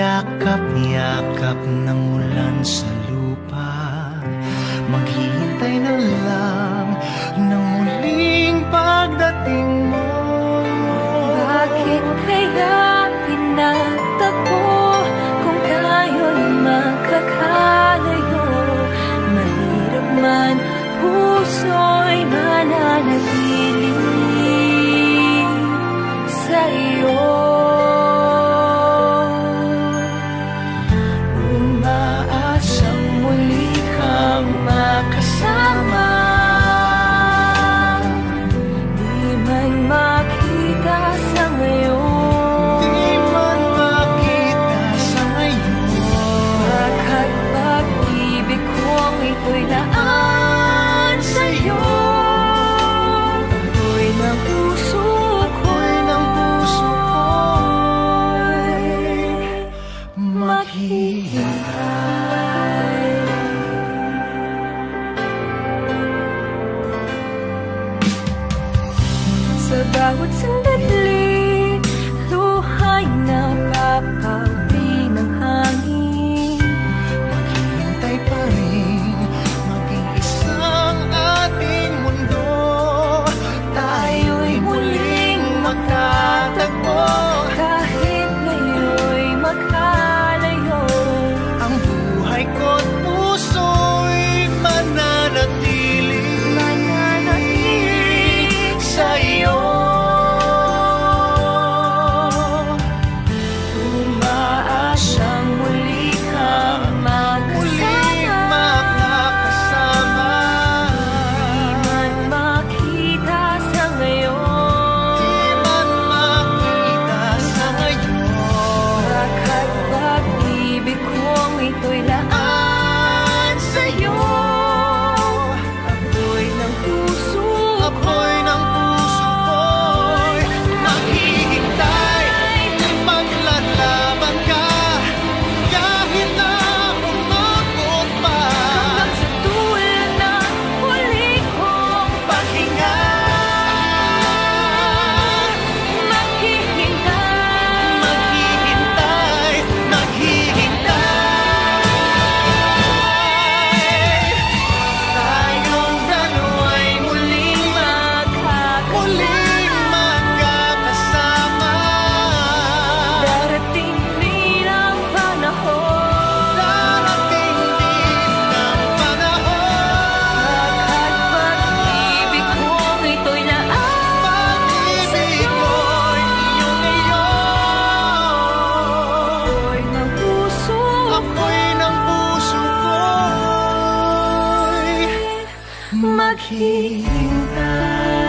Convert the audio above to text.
yakap-yakap ng ulan sa lupa. Maghihintay na lang ng muling pagdating mo. Bakit kaya pinagtagpo kung tayo'y magkakalayo? Mahirap man, puso'y mananatili sa iyo. Umaasang muli kang makasama, di man makita sa ngayon. Di man makita sa ngayon. Bakit pag-ibig kong ito'y laan sa'yo? Ako'y ng puso ko'y maghihintay. Sa bawat sandali, luha'y napapawi ng hangin. Maghihintay pa rin, maging isang ating mundo. Tayo'y muling magtatagpo. Kahit ngayon'y magkalayo, Ang buhay ko't puso'y mananatili sa iyo. umaasang muli kang Muling makakasama. Di man makita sa ngayon. Di man makita sa ngayon. Bakit pag-ibig kong ito'y laan sa'yo? Ako'y ng puso Ako'y ng puso ko'y maghihintay. Maglalaban ka kahit na umabot pa. hanggang sa dulo ng huli kong Paghinga, maghihintay. maghihintay, maghihintay. Tayong dalawa'y muling magkakasama. Darating din ang panahon. Darating din ang panahon. Bakit pag-ibig kong ito'y laan Pag-ibig sa'yo? ko'y iyong ngayon. Ako'y ng puso Ako'y ng puso ko'y maghihintay.